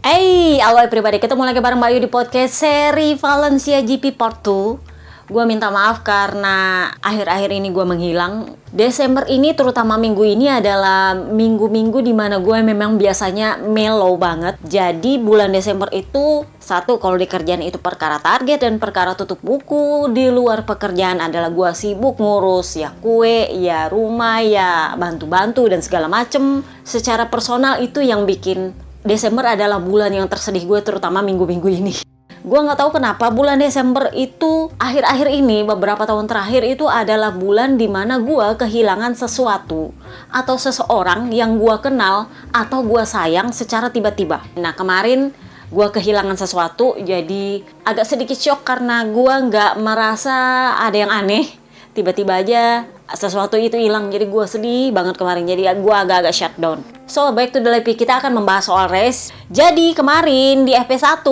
Halo everybody, ketemu lagi bareng Bayu di podcast seri Valencia GP Part 2. Gue minta maaf karena akhir-akhir ini gue menghilang. Desember ini, terutama minggu ini adalah minggu-minggu dimana gue memang biasanya mellow banget. Jadi bulan Desember itu, satu, kalau di kerjaan itu perkara target dan perkara tutup buku. Di luar pekerjaan adalah gue sibuk ngurus ya kue, ya rumah, ya bantu-bantu dan segala macem. Secara personal itu yang bikin Desember adalah bulan yang tersedih gue, terutama minggu-minggu ini. Gue nggak tahu kenapa bulan Desember itu akhir-akhir ini, beberapa tahun terakhir itu adalah bulan dimana gue kehilangan sesuatu atau seseorang yang gue kenal atau gue sayang secara tiba-tiba. Nah, kemarin gue kehilangan sesuatu, jadi agak sedikit shock karena gue nggak merasa ada yang aneh. Tiba-tiba aja sesuatu itu hilang, jadi gue sedih banget kemarin, jadi gue agak-agak shutdown. So, back to the live, kita akan membahas soal race. Jadi kemarin di FP1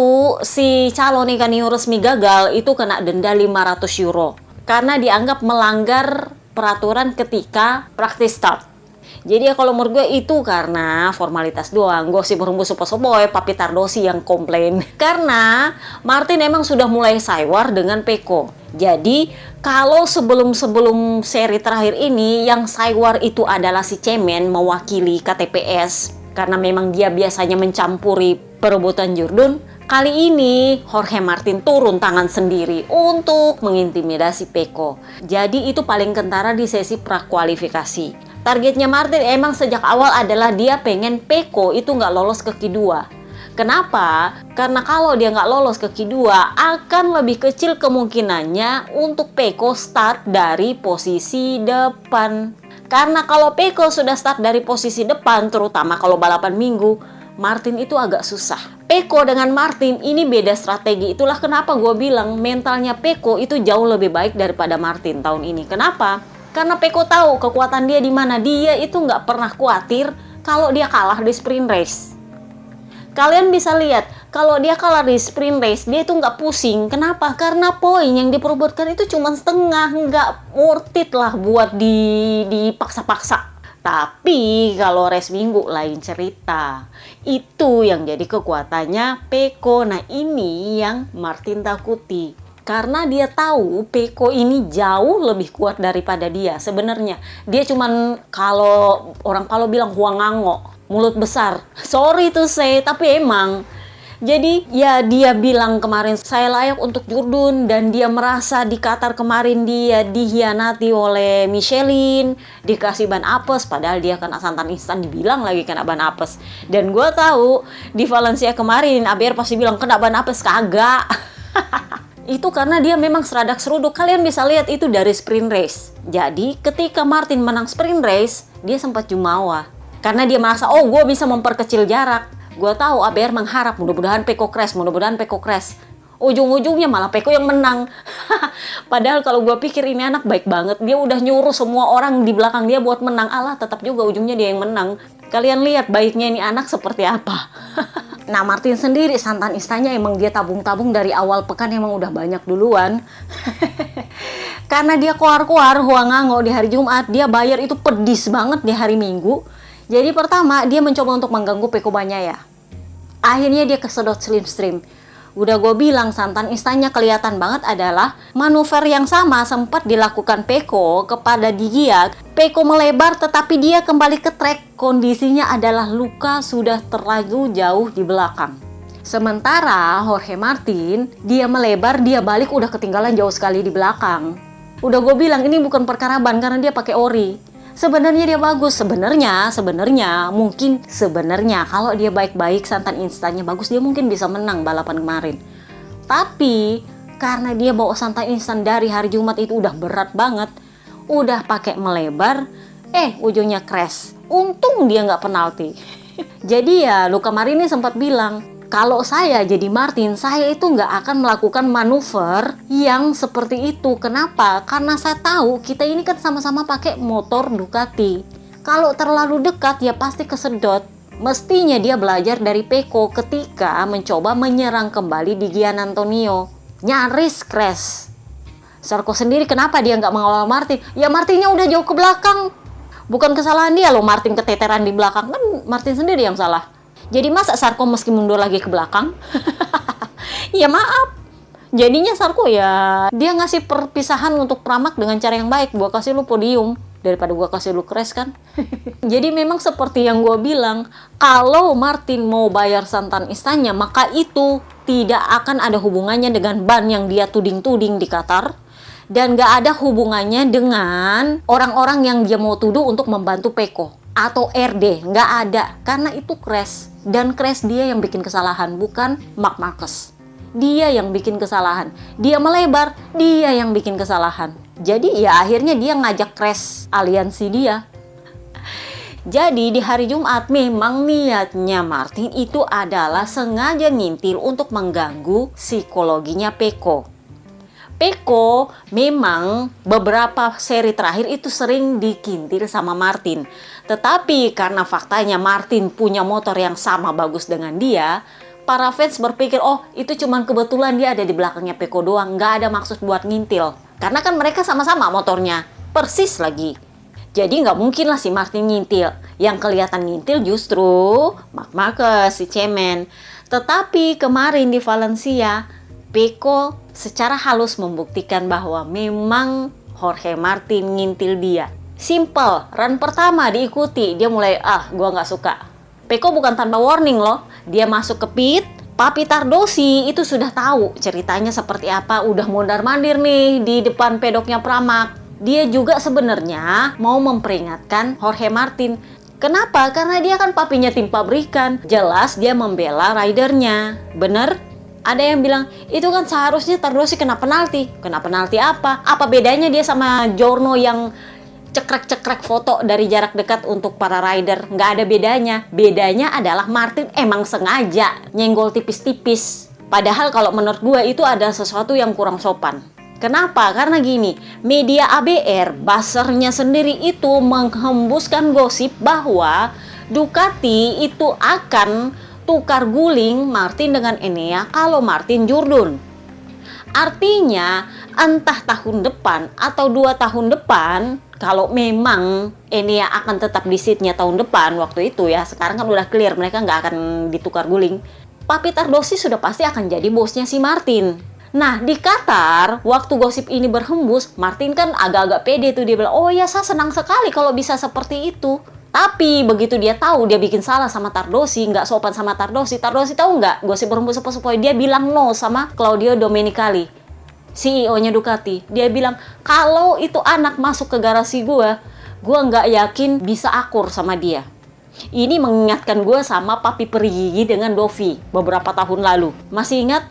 si calon ikan hiu resmi gagal itu kena denda 500 euro karena dianggap melanggar peraturan ketika practice start. Jadi ya kalau menurut gue itu karena formalitas doang. Gosip rumbus sopo-sopoy, Papi Tardosi yang komplain. Karena Martin emang sudah mulai saywar dengan Pecco. Jadi kalau sebelum seri terakhir ini yang saywar itu adalah si Cemen mewakili KTPS karena memang dia biasanya mencampuri perebutan Jurdun. Kali ini Jorge Martin turun tangan sendiri untuk mengintimidasi Pecco. Jadi itu paling kentara di sesi prakualifikasi. Targetnya Martin emang sejak awal adalah dia pengen Pecco itu nggak lolos ke Q2. Kenapa? Karena kalau dia nggak lolos ke Q2 akan lebih kecil kemungkinannya untuk Pecco start dari posisi depan. Karena kalau Pecco sudah start dari posisi depan, terutama kalau balapan minggu, Martin itu agak susah. Pecco dengan Martin ini beda strategi. Itulah kenapa gue bilang mentalnya Pecco itu jauh lebih baik daripada Martin tahun ini. Kenapa? Karena Pecco tahu kekuatan dia di mana. Dia itu nggak pernah khawatir kalau dia kalah di sprint race. Kalian bisa lihat, kalau dia kalah di sprint race, dia itu nggak pusing. Kenapa? Karena poin yang diperebutkan itu cuma setengah, nggak worth it lah buat dipaksa-paksa. Tapi kalau race minggu lain cerita. Itu yang jadi kekuatannya Pecco. Nah, ini yang Martin takuti. Karena dia tahu Pecco ini jauh lebih kuat daripada dia. Sebenarnya dia cuman kalau orang Palo bilang huangango, mulut besar. Sorry to say, tapi emang. Jadi ya dia bilang kemarin saya layak untuk Jurdun, dan dia merasa di Qatar kemarin dia dihianati oleh Michelin, dikasih ban apes, padahal dia kena santan instan, dibilang lagi kena ban apes. Dan gue tahu di Valencia kemarin ABR pasti bilang kena ban apes, kagak. Itu karena dia memang seradak seruduk. Kalian bisa lihat itu dari sprint race. Jadi ketika Martin menang sprint race, dia sempat jumawa. Karena dia merasa, oh gue bisa memperkecil jarak. Gue tahu ABR mengharap mudah-mudahan Pecco crash. Ujung-ujungnya malah Pecco yang menang. Padahal kalau gue pikir ini anak baik banget. Dia udah nyuruh semua orang di belakang dia buat menang. Alah, tetap juga ujungnya dia yang menang. Kalian lihat baiknya ini anak seperti apa. Nah, Martin sendiri santan instannya emang dia tabung-tabung dari awal pekan, emang udah banyak duluan. Karena dia koar-koar huangango di hari Jumat, dia bayar itu pedis banget di hari Minggu. Jadi pertama dia mencoba untuk mengganggu Pecco Bagnaia. Akhirnya dia kesedot slipstream. Udah gue bilang santan instannya kelihatan banget adalah manuver yang sama sempat dilakukan Pecco kepada Digia. Pecco melebar tetapi dia kembali ke track. Kondisinya adalah luka sudah terlalu jauh di belakang. Sementara Jorge Martin, dia melebar, dia balik udah ketinggalan jauh sekali di belakang. Udah gue bilang ini bukan perkara ban karena dia pakai ori. Sebenarnya dia bagus, sebenarnya kalau dia baik-baik santan instannya bagus, dia mungkin bisa menang balapan kemarin. Tapi karena dia bawa santan instan dari hari Jumat itu udah berat banget, udah pakai melebar, ujungnya crash. Untung dia nggak penalti. Jadi ya Luca Marini sempat bilang, kalau saya jadi Martin, saya itu nggak akan melakukan manuver yang seperti itu. Kenapa? Karena saya tahu kita ini kan sama-sama pakai motor Ducati. Kalau terlalu dekat ya pasti kesedot. Mestinya dia belajar dari Pecco ketika mencoba menyerang kembali di Gian Antonio. Nyaris crash. Sarko sendiri kenapa dia nggak mengawal Martin? Ya Martinnya udah jauh ke belakang. Bukan kesalahan dia loh Martin keteteran di belakang. Kan Martin sendiri yang salah. Jadi masa Sarko meski mundur lagi ke belakang? Ya maaf. Jadinya Sarko ya dia ngasih perpisahan untuk Pramak dengan cara yang baik. Gua kasih lu podium daripada gua kasih lu crash kan. Jadi memang seperti yang gua bilang, kalau Martin mau bayar santan istannya, maka itu tidak akan ada hubungannya dengan ban yang dia tuding-tuding di Qatar. Dan gak ada hubungannya dengan orang-orang yang dia mau tuduh untuk membantu Peko atau RD. Gak ada, karena itu crash. Dan crash dia yang bikin kesalahan, bukan Marc Marquez. Dia yang bikin kesalahan. Dia melebar, dia yang bikin kesalahan. Jadi ya akhirnya dia ngajak crash aliansi dia. Jadi di hari Jumat memang niatnya Martin itu adalah sengaja ngintil untuk mengganggu psikologinya Peko. Peko memang beberapa seri terakhir itu sering dikintir sama Martin. Tetapi karena faktanya Martin punya motor yang sama bagus dengan dia, para fans berpikir, oh itu cuman kebetulan dia ada di belakangnya Peko doang, nggak ada maksud buat ngintil. Karena kan mereka sama-sama motornya, persis lagi. Jadi nggak mungkin lah si Martin ngintil. Yang kelihatan ngintil justru Marc Marquez, si cemen. Tetapi kemarin di Valencia, Peko secara halus membuktikan bahwa memang Jorge Martin ngintil dia. Simple, run pertama diikuti, dia mulai, gua nggak suka. Peko bukan tanpa warning loh, dia masuk ke pit. Papi Tardosi itu sudah tahu ceritanya seperti apa, udah mondar-mandir nih di depan pedoknya Pramak. Dia juga sebenarnya mau memperingatkan Jorge Martin. Kenapa? Karena dia kan papinya tim pabrikan. Jelas dia membela ridernya. Bener? Ada yang bilang, itu kan seharusnya Tardosi kena penalti. Kena penalti apa? Apa bedanya dia sama Giorno yang cekrek-cekrek foto dari jarak dekat untuk para rider? Nggak ada bedanya. Bedanya adalah Martin emang sengaja nyenggol tipis-tipis. Padahal kalau menurut gue itu ada sesuatu yang kurang sopan. Kenapa? Karena gini, media ABR, buzzer-nya sendiri itu menghembuskan gosip bahwa Ducati itu akan tukar guling Martin dengan Enea kalau Martin Jurdun. Artinya entah tahun depan atau 2 tahun depan, kalau memang Enea akan tetap di seatnya tahun depan waktu itu ya, sekarang kan udah clear mereka nggak akan ditukar guling. Papi Tardosi sudah pasti akan jadi bosnya si Martin. Nah di Qatar, waktu gosip ini berhembus, Martin kan agak-agak pede tuh, dia bilang, oh ya saya senang sekali kalau bisa seperti itu. Tapi begitu dia tahu dia bikin salah sama Tardosi, nggak sopan sama Tardosi. Tardosi tahu nggak gosip berhembus sepoi-sepoi, dia bilang no sama Claudio Domenicali, CEO-nya Ducati. Dia bilang, kalau itu anak masuk ke garasi gue nggak yakin bisa akur sama dia. Ini mengingatkan gue sama Papi Perigi dengan Dovi beberapa tahun lalu. Masih ingat?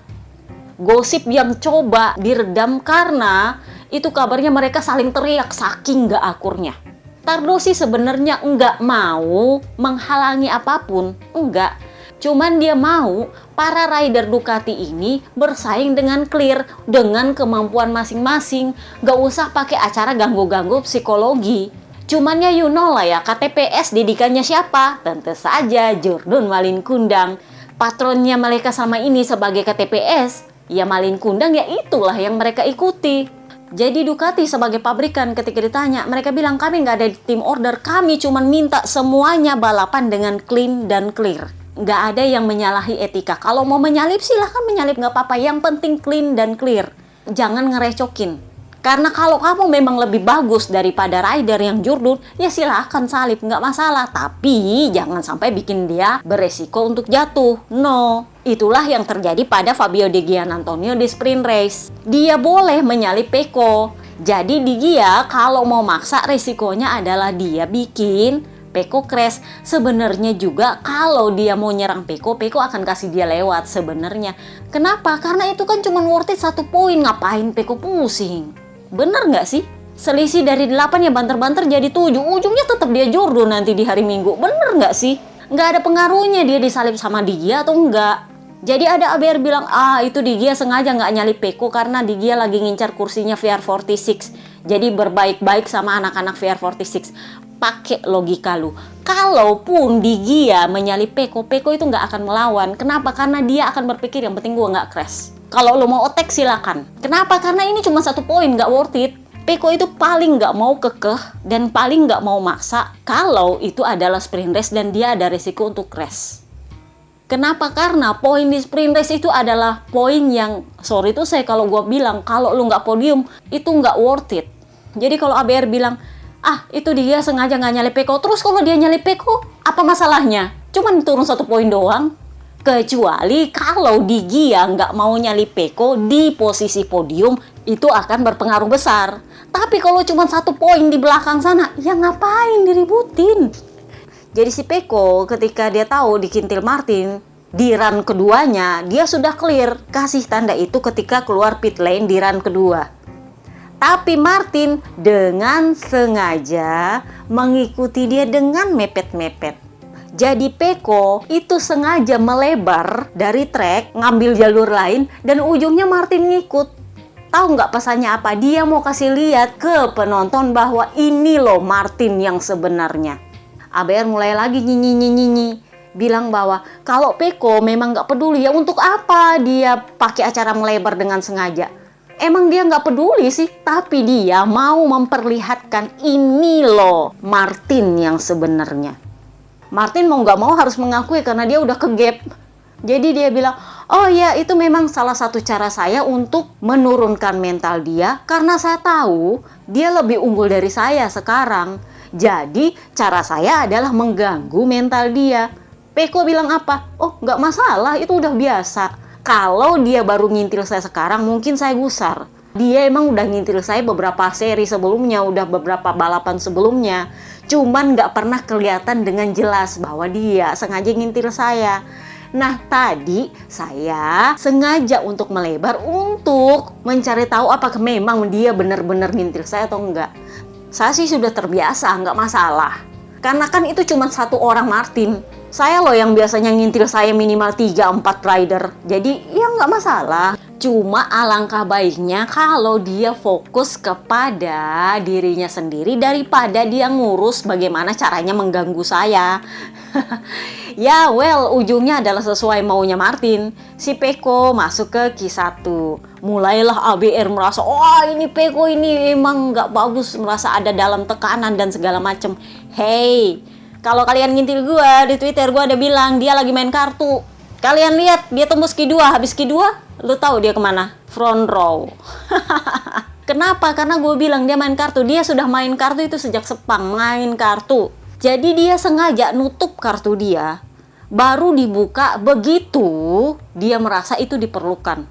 Gosip yang coba diredam karena itu kabarnya mereka saling teriak saking nggak akurnya. Tardosi sebenarnya enggak mau menghalangi apapun, enggak. Cuman dia mau para rider Ducati ini bersaing dengan clear, dengan kemampuan masing-masing. Gak usah pakai acara ganggu-ganggu psikologi. Cuman ya you know lah ya, KTPS didikannya siapa? Tentu saja Jurdun Malin Kundang. Patronnya mereka sama ini sebagai KTPS, ya Malin Kundang, ya itulah yang mereka ikuti. Jadi Ducati sebagai pabrikan ketika ditanya, mereka bilang kami nggak ada di tim order, kami cuma minta semuanya balapan dengan clean dan clear. Nggak ada yang menyalahi etika. Kalau mau menyalip silahkan menyalip, nggak apa-apa, yang penting clean dan clear. Jangan ngerecokin. Karena kalau kamu memang lebih bagus daripada rider yang Jurdun, ya silahkan salip, nggak masalah. Tapi jangan sampai bikin dia beresiko untuk jatuh. No. Itulah yang terjadi pada Fabio De Gianantonio di sprint race. Dia boleh menyalip Peko. Jadi dia kalau mau maksa resikonya adalah dia bikin Peko crash. Sebenarnya juga kalau dia mau nyerang Peko, Peko akan kasih dia lewat sebenarnya. Kenapa? Karena itu kan cuma worth it 1 poin. Ngapain Peko pusing? Bener nggak sih? Selisih dari 8 ya banter-banter jadi 7. Ujungnya tetap dia Jurdun nanti di hari Minggu. Bener nggak sih? Nggak ada pengaruhnya dia disalip sama dia atau enggak. Jadi ada ABR bilang, itu Digia sengaja nggak nyalip Peko karena Digia lagi ngincar kursinya VR46. Jadi berbaik-baik sama anak-anak VR46. Pakai logika lu. Kalaupun Digia menyalip Peko, Peko itu nggak akan melawan. Kenapa? Karena dia akan berpikir yang penting gua nggak crash. Kalau lo mau attack silakan. Kenapa? Karena ini cuma 1 poin, nggak worth it. Peko itu paling nggak mau kekeh dan paling nggak mau maksa kalau itu adalah sprint race dan dia ada resiko untuk crash. Kenapa? Karena poin di sprint race itu adalah poin yang, sorry tuh saya kalau gue bilang, kalau lu nggak podium, itu nggak worth it. Jadi kalau ABR bilang, itu dia sengaja nggak nyalip Peko, terus kalau dia nyalip Peko, apa masalahnya? Cuman turun 1 poin doang. Kecuali kalau di Gia nggak mau nyalip Peko di posisi podium, itu akan berpengaruh besar. Tapi kalau cuma 1 poin di belakang sana, ya ngapain diributin? Jadi si Peko ketika dia tahu dikintil Martin, di run keduanya, dia sudah clear. Kasih tanda itu ketika keluar pit lane di run kedua. Tapi Martin dengan sengaja mengikuti dia dengan mepet-mepet. Jadi Peko itu sengaja melebar dari trek, ngambil jalur lain, dan ujungnya Martin ngikut. Tahu nggak pesannya apa? Dia mau kasih lihat ke penonton bahwa ini loh Martin yang sebenarnya. ABR mulai lagi nyinyi, bilang bahwa kalau Peko memang nggak peduli, ya untuk apa dia pakai acara melebar dengan sengaja? Emang dia nggak peduli sih, tapi dia mau memperlihatkan ini loh Martin yang sebenarnya. Martin mau nggak mau harus mengakui karena dia udah ke gap. Jadi dia bilang, oh ya itu memang salah satu cara saya untuk menurunkan mental dia, karena saya tahu dia lebih unggul dari saya sekarang. Jadi cara saya adalah mengganggu mental dia. Peko bilang apa? Oh nggak masalah, itu udah biasa. Kalau dia baru ngintil saya sekarang, mungkin saya gusar. Dia emang udah ngintil saya beberapa seri sebelumnya, udah beberapa balapan sebelumnya. Cuman nggak pernah kelihatan dengan jelas bahwa dia sengaja ngintil saya. Nah tadi saya sengaja untuk melebar untuk mencari tahu apakah memang dia benar-benar ngintil saya atau enggak. Saya sih sudah terbiasa, nggak masalah. Karena kan itu cuma 1 orang Martin. Saya loh yang biasanya ngintil saya minimal 3-4 rider. Jadi ya nggak masalah. Cuma alangkah baiknya kalau dia fokus kepada dirinya sendiri daripada dia ngurus bagaimana caranya mengganggu saya. Ya well, ujungnya adalah sesuai maunya Martin. Si Peko masuk ke Q1. Mulailah ABR merasa, ini Peko ini emang nggak bagus, merasa ada dalam tekanan dan segala macem. Hey, kalau kalian ngintil gue di Twitter, gue ada bilang dia lagi main kartu. Kalian lihat dia tembus Q2, habis Q2 lu tahu dia kemana? Front row. Kenapa? Karena gue bilang dia main kartu. Dia sudah main kartu itu sejak Sepang, main kartu. Jadi dia sengaja nutup kartu dia, baru dibuka begitu dia merasa itu diperlukan.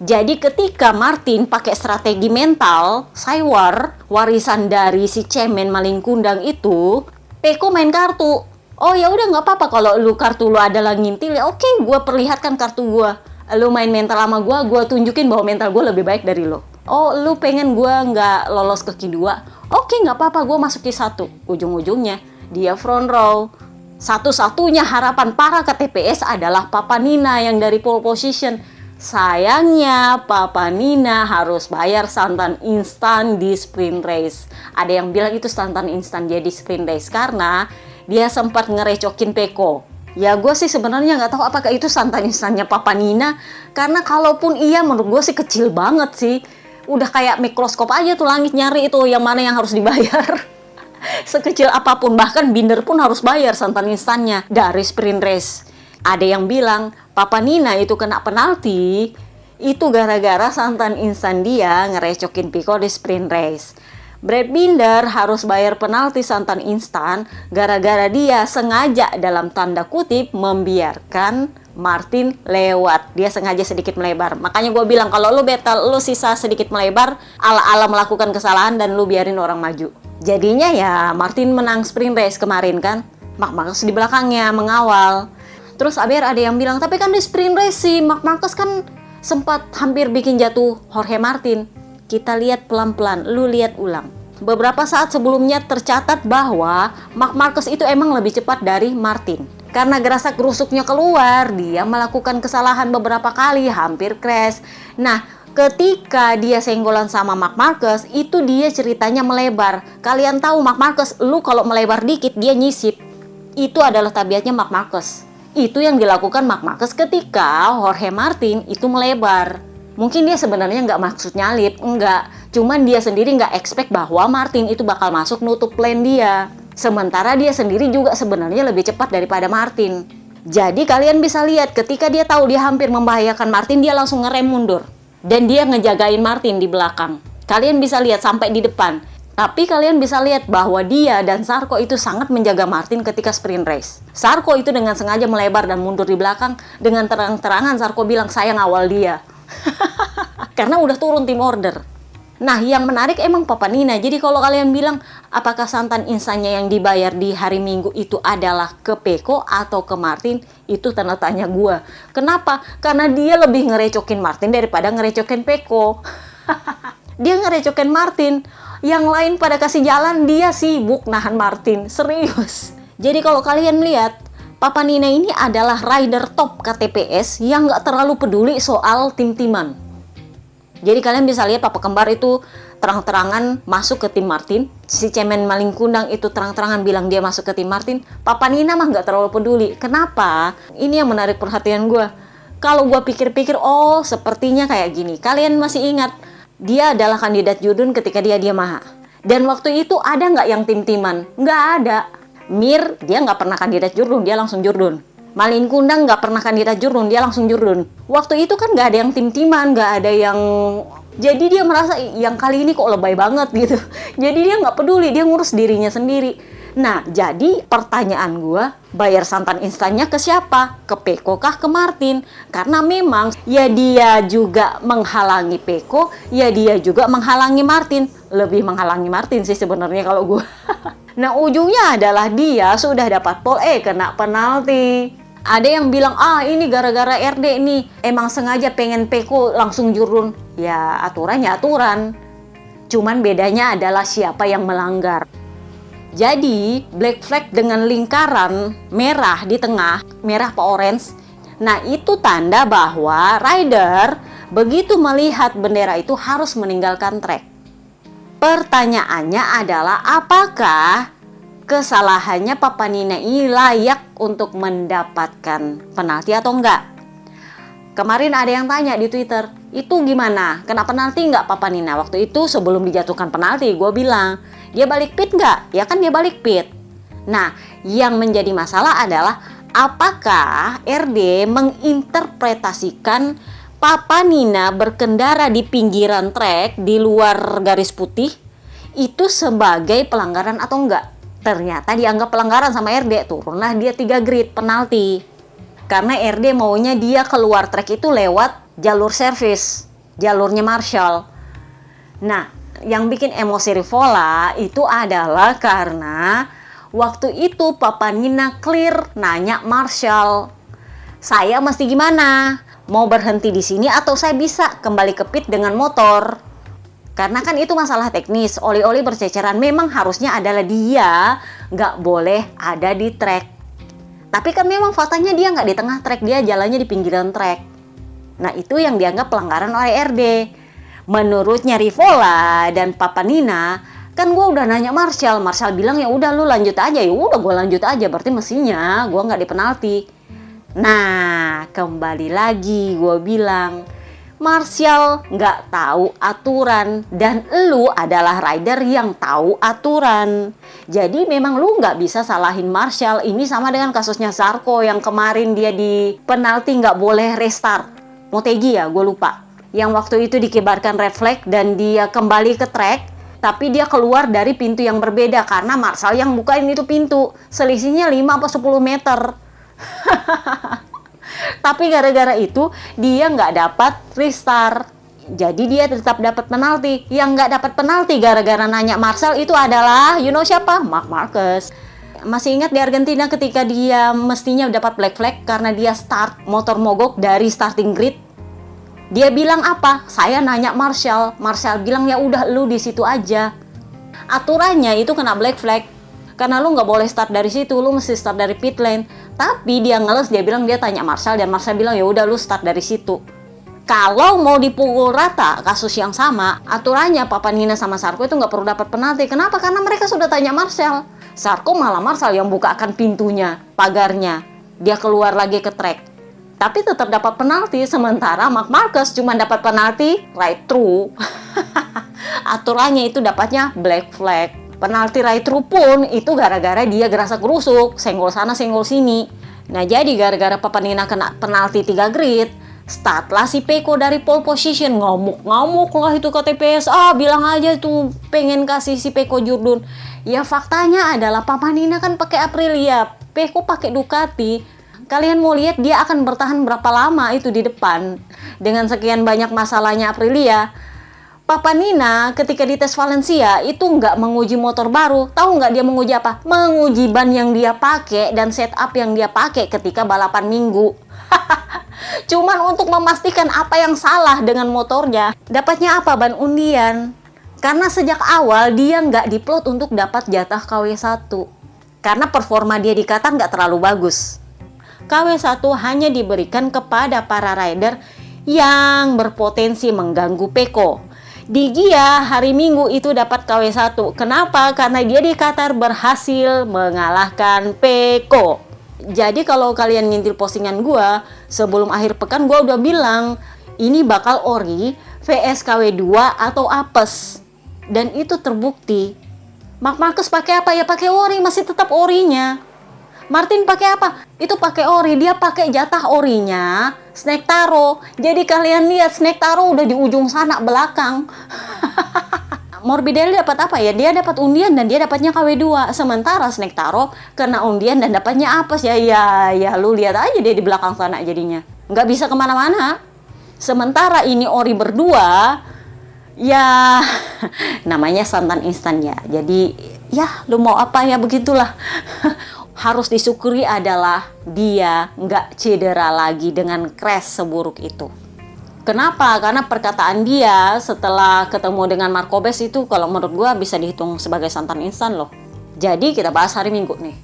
Jadi ketika Martin pakai strategi mental, Cywar, warisan dari si cemen maling kundang itu, Peko main kartu. Oh ya udah nggak apa-apa kalau lu kartu lu adalah ngintil, ya oke, gue perlihatkan kartu gue. Lu main mental sama gue tunjukin bahwa mental gue lebih baik dari lo. Oh lu pengen gue nggak lolos ke Q2? Oke nggak apa-apa, gue masuk Q1. Ujung-ujungnya dia front row. Satu-satunya harapan para KTPS adalah Papa Nina yang dari pole position. Sayangnya Papa Nina harus bayar santan instan di sprint race. Ada yang bilang itu santan instan dia di sprint race karena dia sempat ngerecokin Peko. Ya gue sih sebenarnya nggak tahu apakah itu santan instannya Papa Nina, karena kalaupun iya menurut gue sih kecil banget sih. Udah kayak mikroskop aja tuh langit nyari itu yang mana yang harus dibayar. Sekecil apapun, bahkan binder pun harus bayar santan instannya dari sprint race. Ada yang bilang Papa Nina itu kena penalti itu gara-gara santan instan dia ngerecokin Peko di sprint race. Brad Binder harus bayar penalti santan instan gara-gara dia sengaja dalam tanda kutip membiarkan Martin lewat. Dia sengaja sedikit melebar. Makanya gue bilang kalau lu battle, lu sisa sedikit melebar, ala-ala melakukan kesalahan dan lu biarin orang maju. Jadinya ya Martin menang sprint race kemarin kan. Marc Marquez di belakangnya mengawal. Terus ABR ada yang bilang, tapi kan di sprint race si Marc Marquez kan sempat hampir bikin jatuh Jorge Martin. Kita lihat pelan-pelan, lu lihat ulang. Beberapa saat sebelumnya tercatat bahwa Marc Marquez itu emang lebih cepat dari Martin. Karena gerasa gerusuknya keluar, dia melakukan kesalahan beberapa kali, hampir crash. Nah, ketika dia senggolan sama Marc Marquez, itu dia ceritanya melebar. Kalian tahu Marc Marquez, lu kalau melebar dikit, dia nyisip. Itu adalah tabiatnya Marc Marquez. Itu yang dilakukan Marc Marquez ketika Jorge Martin itu melebar. Mungkin dia sebenarnya nggak maksud nyalip, enggak. Cuman dia sendiri nggak expect bahwa Martin itu bakal masuk nutup lane dia. Sementara dia sendiri juga sebenarnya lebih cepat daripada Martin. Jadi kalian bisa lihat ketika dia tahu dia hampir membahayakan Martin, dia langsung ngerem mundur. Dan dia ngejagain Martin di belakang. Kalian bisa lihat sampai di depan. Tapi kalian bisa lihat bahwa dia dan Zarco itu sangat menjaga Martin ketika sprint race. Zarco itu dengan sengaja melebar dan mundur di belakang. Dengan terang-terangan Zarco bilang, saya ngawal dia. Karena udah turun tim order. Nah, yang menarik emang Papa Nina. Jadi kalau kalian bilang, apakah santan instannya yang dibayar di hari Minggu itu adalah ke Peko atau ke Martin? Itu tanda tanya gua. Kenapa? Karena dia lebih ngerecokin Martin daripada ngerecokin Peko. Dia ngerecokin Martin. Yang lain pada kasih jalan, dia sibuk nahan Martin. Serius. Jadi kalau kalian lihat, Papa Nina ini adalah rider top KTPS yang gak terlalu peduli soal tim-timan. Jadi kalian bisa lihat Papa Kembar itu terang-terangan masuk ke tim Martin. Si Cemen Maling Kundang itu terang-terangan bilang dia masuk ke tim Martin. Papa Nina mah nggak terlalu peduli. Kenapa? Ini yang menarik perhatian gue. Kalau gue pikir-pikir, oh sepertinya kayak gini. Kalian masih ingat, dia adalah kandidat Jurdun ketika dia Yamaha. Dan waktu itu ada nggak yang tim-timan? Nggak ada. Mir, dia nggak pernah kandidat Jurdun, dia langsung Jurdun. Malin Kundang nggak pernah kandidat Jurdun, dia langsung Jurdun. Waktu itu kan nggak ada yang tim-timan, nggak ada yang... Jadi dia merasa yang kali ini kok lebay banget gitu. Jadi dia nggak peduli, dia ngurus dirinya sendiri. Nah, jadi pertanyaan gue, bayar santan instannya ke siapa? Ke Peko kah ke Martin? Karena memang ya dia juga menghalangi Peko, ya dia juga menghalangi Martin. Lebih menghalangi Martin sih sebenarnya kalau gue. Nah, ujungnya adalah dia sudah dapat pole, kena penalti. Ada yang bilang, ini gara-gara RD nih, emang sengaja pengen Peko langsung Jurdun. Ya, aturannya aturan. Cuman bedanya adalah siapa yang melanggar. Jadi, black flag dengan lingkaran merah di tengah, merah apa orange. Nah, itu tanda bahwa rider begitu melihat bendera itu harus meninggalkan track. Pertanyaannya adalah, apakah kesalahannya Papa Nina ini layak untuk mendapatkan penalti atau enggak? Kemarin ada yang tanya di Twitter, itu gimana? Kena penalti enggak Papa Nina? Waktu itu sebelum dijatuhkan penalti, gue bilang, dia balik pit enggak? Ya kan dia balik pit. Nah, yang menjadi masalah adalah apakah RD menginterpretasikan Papa Nina berkendara di pinggiran trek di luar garis putih itu sebagai pelanggaran atau enggak? Ternyata dianggap pelanggaran sama RD, turunlah dia 3 grid penalti. Karena RD maunya dia keluar trek itu lewat jalur servis, jalurnya Marshall. Nah, yang bikin emosi Rivola itu adalah karena waktu itu Papa Nina clear nanya Marshall, saya mesti gimana? Mau berhenti di sini atau saya bisa kembali ke pit dengan motor? Karena kan itu masalah teknis, oli-oli berceceran, memang harusnya adalah dia nggak boleh ada di trek. Tapi kan memang faktanya dia nggak di tengah trek, dia jalannya di pinggiran trek. Nah, itu yang dianggap pelanggaran oleh RD. Menurutnya Rivola dan Papa Nina, kan gue udah nanya Marshall bilang ya udah lu lanjut aja, ya udah gue lanjut aja, berarti mestinya gue nggak dipenalti. Nah, kembali lagi gue bilang, Marshall nggak tahu aturan dan lu adalah rider yang tahu aturan. Jadi memang lu nggak bisa salahin Marshall. Ini sama dengan kasusnya Zarco yang kemarin dia di penalti nggak boleh restart. Motegi ya, gue lupa. Yang waktu itu dikibarkan red flag dan dia kembali ke track, tapi dia keluar dari pintu yang berbeda karena Marshall yang bukain itu pintu. Selisihnya 5 atau 10 meter. Tapi gara-gara itu dia nggak dapat restart. Jadi dia tetap dapat penalti. Yang nggak dapat penalti gara-gara nanya Marshall itu adalah, you know siapa? Marc Marquez. Masih ingat di Argentina ketika dia mestinya dapat black flag karena dia start motor mogok dari starting grid. Dia bilang apa? Saya nanya Marshall. Marshall bilang ya udah lu di situ aja. Aturannya itu kena black flag. Karena lu nggak boleh start dari situ, lu mesti start dari pit lane. Tapi dia ngeles, dia bilang dia tanya Marshall dan Marshall bilang ya udah lu start dari situ. Kalau mau dipukul rata kasus yang sama, aturannya Papa Nina sama Zarco itu nggak perlu dapat penalti. Kenapa? Karena mereka sudah tanya Marshall. Zarco malah Marshall yang bukakan pintunya, pagarnya. Dia keluar lagi ke track. Tapi tetap dapat penalti, sementara Marc Marquez cuma dapat penalti right through. Aturannya itu dapatnya black flag. Penalti right through pun itu gara-gara dia gerasa gerusuk, senggol sana senggol sini. Nah jadi gara-gara Papa Nina kena penalti 3 grid, startlah si Peko dari pole position. Ngamuk-ngamuk lah itu ke TPS. Bilang aja tuh pengen kasih si Peko Jurdun. Ya faktanya adalah Papa Nina kan pakai Aprilia, Peko pakai Ducati. Kalian mau lihat dia akan bertahan berapa lama itu di depan. Dengan sekian banyak masalahnya Aprilia, Papa Nina ketika di tes Valencia itu nggak menguji motor baru. Tahu nggak dia menguji apa? Menguji ban yang dia pakai dan setup yang dia pakai ketika balapan minggu. Cuman untuk memastikan apa yang salah dengan motornya. Dapatnya apa? Ban undian. Karena sejak awal dia nggak diplot untuk dapat jatah KW1. Karena performa dia di Qatar nggak terlalu bagus. KW1 hanya diberikan kepada para rider yang berpotensi mengganggu Peko. Di Gia hari Minggu itu dapat KW1. Kenapa? Karena dia di Qatar berhasil mengalahkan Peko. Jadi kalau kalian ngintil postingan gua sebelum akhir pekan, gua udah bilang ini bakal ori vs KW2 atau apes. Dan itu terbukti. Marc Marquez pakai apa? Ya pakai ori, masih tetap orinya. Martin pakai apa? Itu pakai ori, dia pakai jatah orinya Snake Taro. Jadi kalian lihat Snake Taro udah di ujung sana belakang. Morbidelli dapat apa ya? Dia dapat undian dan dia dapatnya KW2. Sementara Snake Taro kena undian dan dapatnya apes ya. Ya lu lihat aja dia di belakang sana jadinya. Nggak bisa kemana-mana. Sementara ini ori berdua, ya namanya santan instan ya. Jadi ya lu mau apa ya begitulah. Harus disyukuri adalah dia nggak cedera lagi dengan crash seburuk itu. Kenapa? Karena perkataan dia setelah ketemu dengan Marcobes itu kalau menurut gue bisa dihitung sebagai santan instan loh. Jadi kita bahas hari Minggu nih.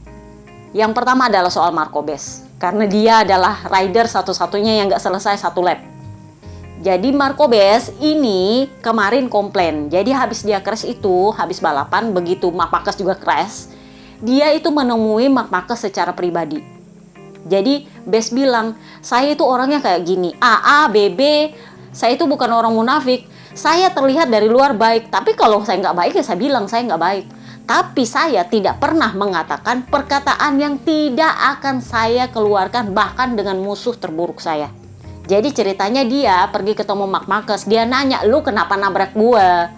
Yang pertama adalah soal Marcobes. Karena dia adalah rider satu-satunya yang nggak selesai 1 lap. Jadi Marcobes ini kemarin komplain. Jadi habis dia crash itu, habis balapan, begitu Marc Marquez juga crash, dia itu menemui Marc Marquez secara pribadi. Jadi Bes bilang, saya itu orangnya kayak gini, A, B, B, saya itu bukan orang munafik, saya terlihat dari luar baik, tapi kalau saya nggak baik ya saya bilang saya nggak baik. Tapi saya tidak pernah mengatakan perkataan yang tidak akan saya keluarkan bahkan dengan musuh terburuk saya. Jadi ceritanya dia pergi ketemu Marc Marquez, dia nanya, lu kenapa nabrak gua?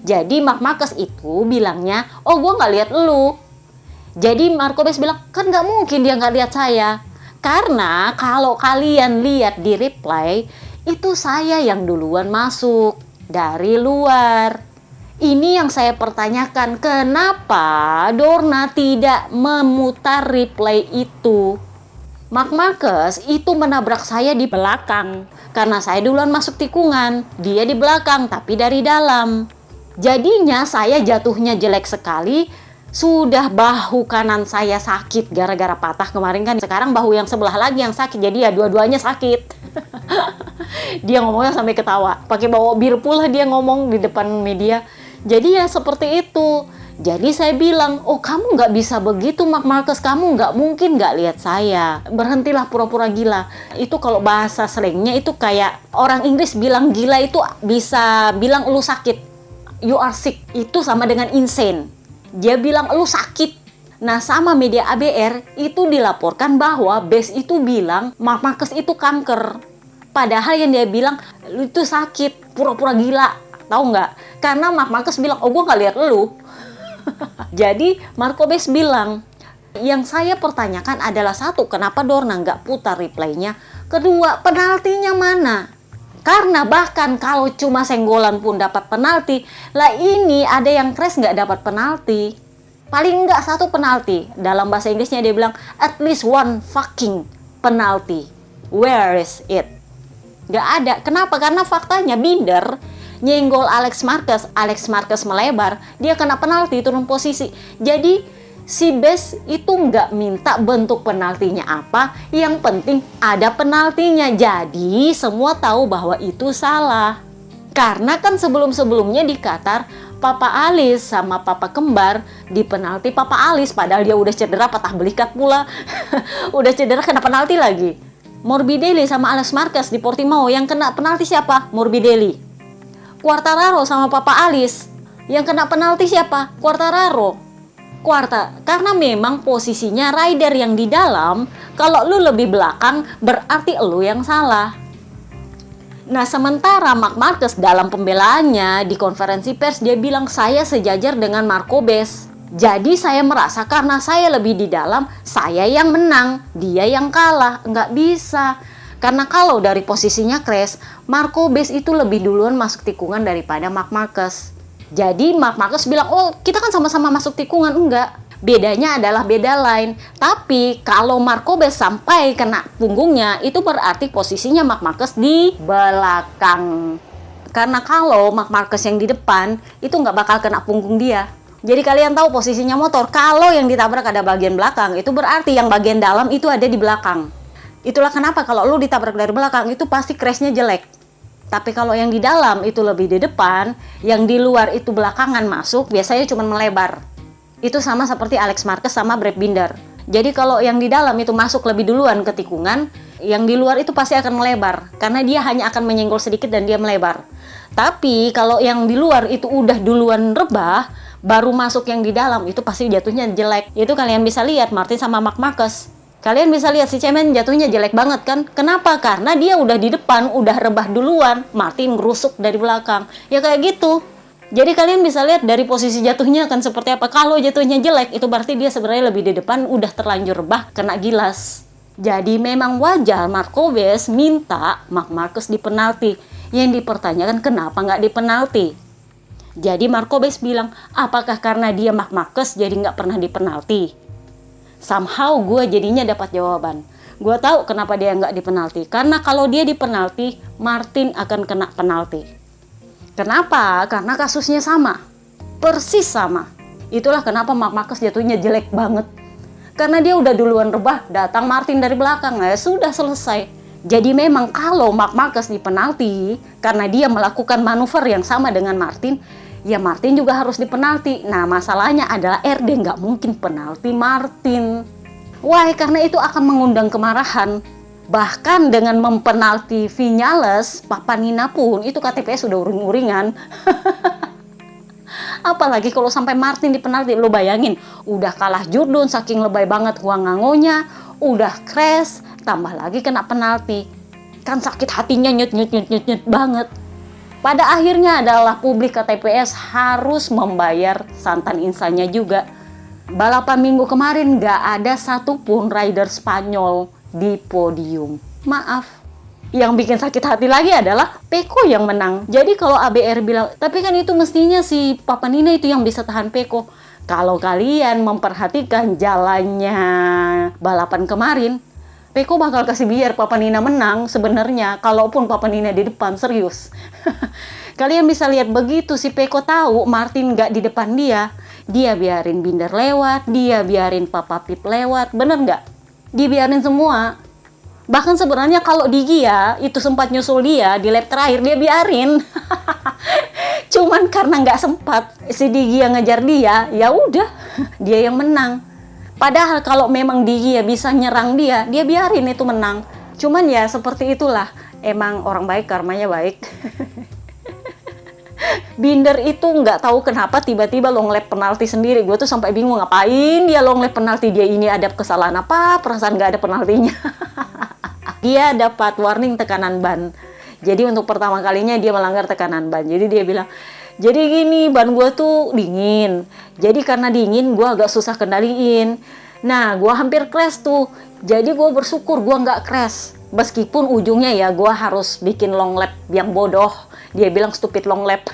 Jadi Marc Marquez itu bilangnya, oh gua nggak lihat lu. Jadi Marcobes bilang, kan nggak mungkin dia nggak lihat saya. Karena kalau kalian lihat di replay, itu saya yang duluan masuk dari luar. Ini yang saya pertanyakan, kenapa Dorna tidak memutar replay itu? Marc Marquez itu menabrak saya di belakang. Karena saya duluan masuk tikungan, dia di belakang tapi dari dalam. Jadinya saya jatuhnya jelek sekali. Sudah bahu kanan saya sakit gara-gara patah kemarin kan. Sekarang bahu yang sebelah lagi yang sakit. Jadi ya dua-duanya sakit. Dia ngomongnya sampai ketawa. Pakai bawa bir pula dia ngomong di depan media. Jadi ya seperti itu. Jadi saya bilang, oh kamu nggak bisa begitu Marc Marquez. Kamu nggak mungkin nggak lihat saya. Berhentilah pura-pura gila. Itu kalau bahasa slangnya itu kayak orang Inggris bilang gila itu bisa bilang lu sakit. You are sick. Itu sama dengan insane. Dia bilang lu sakit. Nah sama media ABR itu dilaporkan bahwa Bes itu bilang Marc Marquez itu kanker. Padahal yang dia bilang lu itu sakit, pura-pura gila. Tahu nggak? Karena Marc Marquez bilang oh gue nggak lihat lu. Jadi Marcobes bilang yang saya pertanyakan adalah satu, kenapa Dorna nggak putar replaynya? Kedua, penaltinya mana? Karena bahkan kalau cuma senggolan pun dapat penalti, lah ini ada yang crash nggak dapat penalti. Paling nggak 1 penalti. Dalam bahasa Inggrisnya dia bilang, at least 1 fucking penalti. Where is it? Nggak ada. Kenapa? Karena faktanya Binder nyenggol Alex Marquez melebar, dia kena penalti, turun posisi. Jadi si Bes itu nggak minta bentuk penaltinya apa, yang penting ada penaltinya. Jadi semua tahu bahwa itu salah. Karena kan sebelum-sebelumnya di Qatar, Papa Alice sama Papa Kembar di penalti Papa Alice, padahal dia udah cedera patah belikat pula. Udah cedera kena penalti lagi. Morbidelli sama Alex Marquez di Portimao, yang kena penalti siapa? Morbidelli. Quartararo sama Papa Alice, yang kena penalti siapa? Quartararo. Kuarta, karena memang posisinya rider yang di dalam, kalau lu lebih belakang berarti lu yang salah. Nah, sementara Marc Marquez dalam pembelaannya di konferensi pers dia bilang saya sejajar dengan Marco Bes. Jadi saya merasa karena saya lebih di dalam, saya yang menang, dia yang kalah. Nggak bisa. Karena kalau dari posisinya crash, Marco Bes itu lebih duluan masuk tikungan daripada Marc Marquez. Jadi Marc Marquez bilang, oh kita kan sama-sama masuk tikungan. Enggak, bedanya adalah beda line. Tapi kalau Marco Bes sampai kena punggungnya, itu berarti posisinya Marc Marquez di belakang. Karena kalau Marc Marquez yang di depan, itu nggak bakal kena punggung dia. Jadi kalian tahu posisinya motor, kalau yang ditabrak ada bagian belakang, itu berarti yang bagian dalam itu ada di belakang. Itulah kenapa kalau lu ditabrak dari belakang, itu pasti crashnya jelek. Tapi kalau yang di dalam itu lebih di depan, yang di luar itu belakangan masuk, biasanya cuma melebar. Itu sama seperti Alex Marquez sama Brad Binder. Jadi kalau yang di dalam itu masuk lebih duluan ke tikungan, yang di luar itu pasti akan melebar. Karena dia hanya akan menyenggol sedikit dan dia melebar. Tapi kalau yang di luar itu udah duluan rebah, baru masuk yang di dalam, itu pasti jatuhnya jelek. Itu kalian bisa lihat Martin sama Marc Marquez. Kalian bisa lihat si cemen jatuhnya jelek banget kan? Kenapa? Karena dia udah di depan, udah rebah duluan. Martin ngerusuk dari belakang. Ya kayak gitu. Jadi kalian bisa lihat dari posisi jatuhnya akan seperti apa. Kalau jatuhnya jelek, itu berarti dia sebenarnya lebih di depan, udah terlanjur rebah, kena gilas. Jadi memang wajar Marco Bes minta Marc Marquez di penalti. Yang dipertanyakan kenapa nggak di penalti? Jadi Marco Bes bilang, apakah karena dia Marc Marquez jadi nggak pernah di penalti? Somehow gue jadinya dapat jawaban. Gue tahu kenapa dia nggak di penalti. Karena kalau dia di penalti, Martin akan kena penalti. Kenapa? Karena kasusnya sama. Persis sama. Itulah kenapa Marc Marquez jatuhnya jelek banget. Karena dia udah duluan rebah, datang Martin dari belakang. Ya sudah selesai. Jadi memang kalau Marc Marquez di penalti, karena dia melakukan manuver yang sama dengan Martin, ya Martin juga harus di penalti. Nah masalahnya adalah RD nggak mungkin penalti Martin. Why? Karena itu akan mengundang kemarahan. Bahkan dengan mempenalti Viñales, Papanina pun itu KTPS sudah uring-uringan. Apalagi kalau sampai Martin di penalti, lo bayangin, udah kalah Jurdun saking lebay banget Huangangonya, udah crash, tambah lagi kena penalti. Kan sakit hatinya nyut banget. Pada akhirnya adalah publik KTPS harus membayar santan insanya juga. Balapan minggu kemarin gak ada satupun rider Spanyol di podium. Maaf. Yang bikin sakit hati lagi adalah Pecco yang menang. Jadi kalau ABR bilang, tapi kan itu mestinya si Papanina itu yang bisa tahan Pecco. Kalau kalian memperhatikan jalannya balapan kemarin, Pecco bakal kasih biar Papanina menang sebenarnya, kalaupun Papanina di depan, serius. Kalian bisa lihat begitu si Pecco tahu Martin nggak di depan dia biarin Binder lewat, dia biarin Papa Pip lewat, bener nggak? Dibiarin semua. Bahkan sebenarnya kalau di Gia itu sempat nyusul dia di lap terakhir, dia biarin. Cuman karena nggak sempat si Di Gia ngejar dia, ya udah dia yang menang. Padahal kalau memang Di Gia bisa nyerang dia biarin itu menang. Cuman ya seperti itulah, emang orang baik karmanya baik. Binder itu nggak tahu kenapa tiba-tiba long lap penalti sendiri. Gue tuh sampai bingung ngapain dia long lap penalti, dia ini ada kesalahan apa? Perasaan nggak ada penaltinya. Dia dapat warning tekanan ban. Jadi untuk pertama kalinya dia melanggar tekanan ban. Jadi dia bilang, jadi gini, ban gue tuh dingin. Jadi karena dingin gue agak susah kendaliin. Nah gue hampir crash tuh. Jadi gue bersyukur gue nggak crash. Meskipun ujungnya ya gue harus bikin long lap yang bodoh. Dia bilang stupid long lap.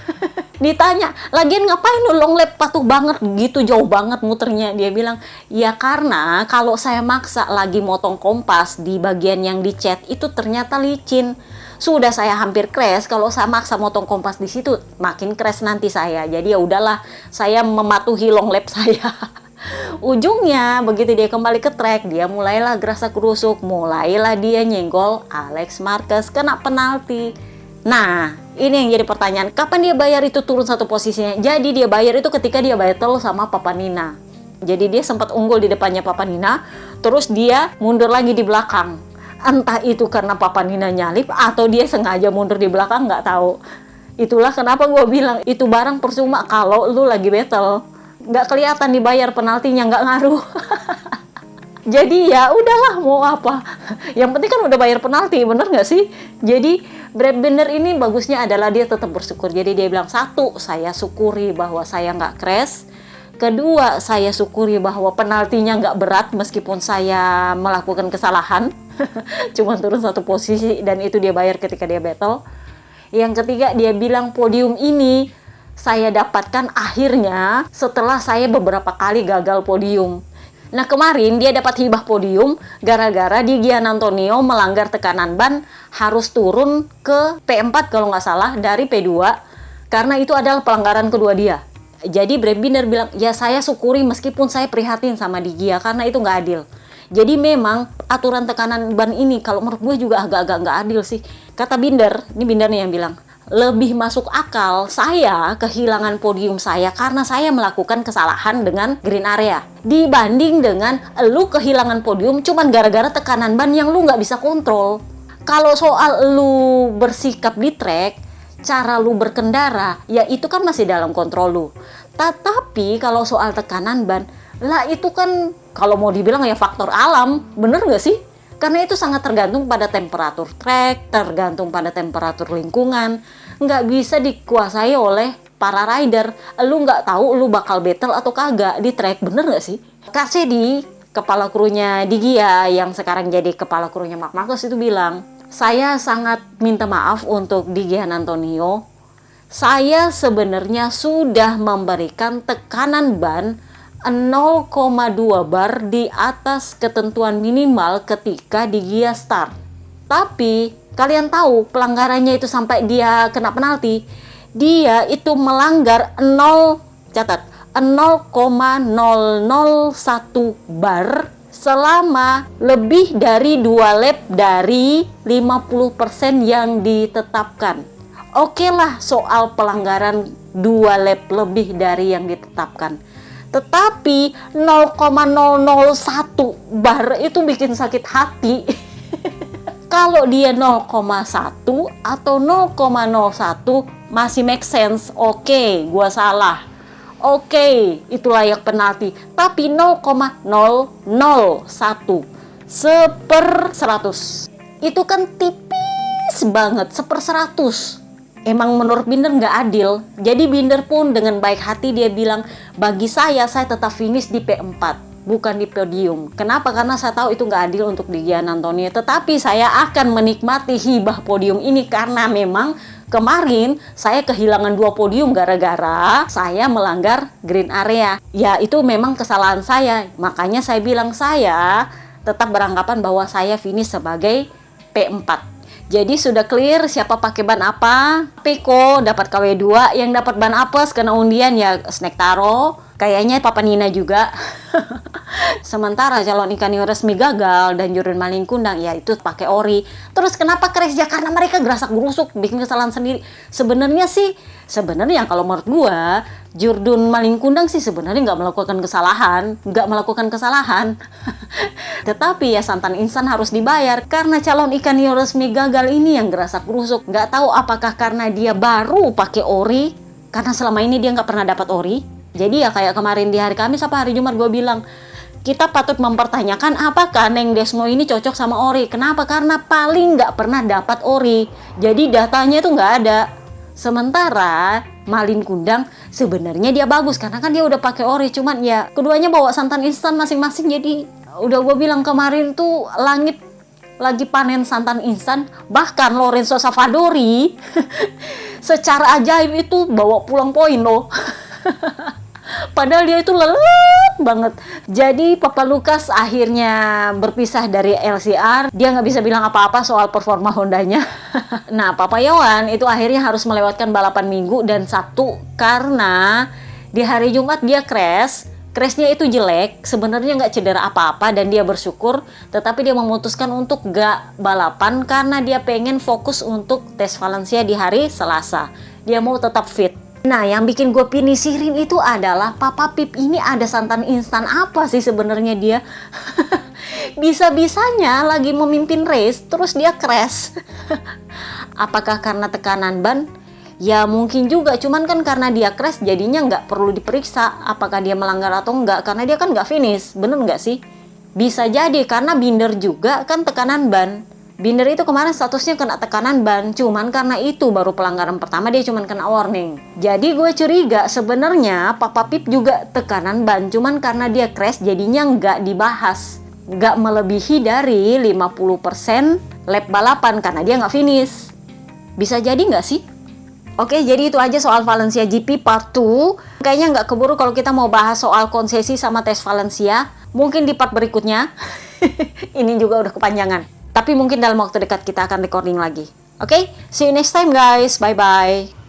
Ditanya, lagian ngapain lu long lap patuh banget gitu, jauh banget muternya. Dia bilang, ya karena kalau saya maksa lagi motong kompas di bagian yang dicat itu ternyata licin. Sudah saya hampir crash, kalau saya maksa motong kompas di situ makin crash nanti saya. Jadi ya udahlah, saya mematuhi long lap saya. Ujungnya begitu dia kembali ke track, dia mulailah gerasa kerusuk, mulailah dia nyenggol Alex Marquez, kena penalti. Nah, ini yang jadi pertanyaan, kapan dia bayar itu turun satu posisinya? Jadi dia bayar itu ketika dia battle sama Papanina. Jadi dia sempat unggul di depannya Papanina, terus dia mundur lagi di belakang. Entah itu karena Papanina nyalip atau dia sengaja mundur di belakang, nggak tahu. Itulah kenapa gue bilang itu barang percuma kalau lu lagi battle. nggak kelihatan dibayar penaltinya, nggak ngaruh. Jadi ya udahlah, mau apa, yang penting kan udah bayar penalti, bener nggak sih? Jadi Brad Binder ini bagusnya adalah dia tetap bersyukur. Jadi dia bilang, satu, saya syukuri bahwa saya nggak crash. Kedua, saya syukuri bahwa penaltinya nggak berat meskipun saya melakukan kesalahan. Cuma turun satu posisi dan itu dia bayar ketika dia battle. Yang ketiga, dia bilang podium ini saya dapatkan akhirnya setelah saya beberapa kali gagal podium. Nah kemarin dia dapat hibah podium gara-gara di Gian Antonio melanggar tekanan ban, harus turun ke P4 kalau nggak salah dari P2 karena itu adalah pelanggaran kedua dia. Jadi Brad Binder bilang, ya saya syukuri meskipun saya prihatin sama di Gia karena itu nggak adil. Jadi memang aturan tekanan ban ini kalau menurut gue juga agak-agak nggak adil sih. Kata Binder, ini Binder nih yang bilang, lebih masuk akal saya kehilangan podium saya karena saya melakukan kesalahan dengan green area dibanding dengan lu kehilangan podium cuman gara-gara tekanan ban yang lu nggak bisa kontrol. Kalau soal lu bersikap di track, cara lu berkendara, ya itu kan masih dalam kontrol lu. Tetapi kalau soal tekanan ban, lah itu kan kalau mau dibilang ya faktor alam, bener nggak sih? Karena itu sangat tergantung pada temperatur track, tergantung pada temperatur lingkungan. Nggak bisa dikuasai oleh para rider. Lu nggak tahu lu bakal battle atau kagak di track, bener nggak sih? Kak Sedi, kepala krunya di Gia yang sekarang jadi kepala krunya Marc Marquez itu bilang, saya sangat minta maaf untuk di Gian Antonio. Saya sebenarnya sudah memberikan tekanan ban 0,2 bar di atas ketentuan minimal ketika di Gia start. Tapi kalian tahu pelanggarannya itu sampai dia kena penalti. Dia itu melanggar 0,001 bar selama lebih dari 2 lap dari 50% yang ditetapkan. Oke lah soal pelanggaran 2 lap lebih dari yang ditetapkan. Tetapi 0,001 bar itu bikin sakit hati. Kalau dia 0,1 atau 0,01 masih make sense. Oke, gua salah. Oke, itu layak penalti. Tapi 0,001 1/100 itu kan tipis banget, 1/100. Emang menurut Binder nggak adil. Jadi Binder pun dengan baik hati dia bilang, bagi saya tetap finish di P4, bukan di podium. Kenapa? Karena saya tahu itu nggak adil untuk di Gian Antonio. Tetapi saya akan menikmati hibah podium ini karena memang kemarin saya kehilangan 2 podium gara-gara saya melanggar green area. Ya itu memang kesalahan saya. Makanya saya bilang saya tetap beranggapan bahwa saya finish sebagai P4. Jadi sudah clear siapa pakai ban apa. Peko dapat KW2, yang dapat ban apes kena undian ya Snack Taro. Kayaknya Papa Nina juga. Sementara calon ikan yang resmi gagal dan Jurdun Malingkundang ya itu pakai ori. Terus kenapa crash ya? Karena mereka gerasak gerusuk bikin kesalahan sendiri. Sebenarnya kalau menurut gua Jurdun Malingkundang sih sebenarnya nggak melakukan kesalahan. Tetapi ya santan instan harus dibayar karena calon ikan yang resmi gagal ini yang gerasak gerusuk. Nggak tahu apakah karena dia baru pakai ori, karena selama ini dia nggak pernah dapat ori. Jadi ya kayak kemarin di hari Kamis apa hari Jumat gue bilang, kita patut mempertanyakan apakah Neng Desmo ini cocok sama ori. Kenapa? Karena paling nggak pernah dapat ori. Jadi datanya itu nggak ada. Sementara Malingkundang sebenarnya dia bagus karena kan dia udah pakai ori. Cuman ya keduanya bawa santan instan masing-masing. Jadi udah gue bilang kemarin tuh langit lagi panen santan instan. Bahkan Lorenzo Savadori secara ajaib itu bawa pulang poin loh. Padahal dia itu lelet banget. Jadi Papa Lukas akhirnya berpisah dari LCR. Dia nggak bisa bilang apa-apa soal performa Hondanya. Nah Papa Yohan itu akhirnya harus melewatkan balapan Minggu dan Sabtu karena di hari Jumat dia crash. Crashnya itu jelek, sebenarnya nggak cedera apa-apa dan dia bersyukur. Tetapi dia memutuskan untuk nggak balapan karena dia pengen fokus untuk tes Valencia di hari Selasa. Dia mau tetap fit. Nah, yang bikin gue pinisirin itu adalah Papa Pip ini ada santan instan apa sih sebenarnya dia? Bisa-bisanya lagi memimpin race, terus dia crash. Apakah karena tekanan ban? Ya mungkin juga, cuman kan karena dia crash jadinya nggak perlu diperiksa apakah dia melanggar atau enggak, karena dia kan nggak finish, bener nggak sih? Bisa jadi karena Binder juga kan tekanan ban. Binder itu kemarin statusnya kena tekanan ban, cuman karena itu baru pelanggaran pertama dia cuman kena warning. Jadi gue curiga sebenarnya Papa Pip juga tekanan ban, cuman karena dia crash jadinya nggak dibahas. Nggak melebihi dari 50% lap balapan karena dia nggak finish. Bisa jadi nggak sih? Oke, jadi itu aja soal Valencia GP Part 2. Kayaknya nggak keburu kalau kita mau bahas soal konsesi sama tes Valencia. Mungkin di part berikutnya. Ini juga udah kepanjangan. Tapi mungkin dalam waktu dekat kita akan recording lagi. Oke, see you next time guys. Bye-bye.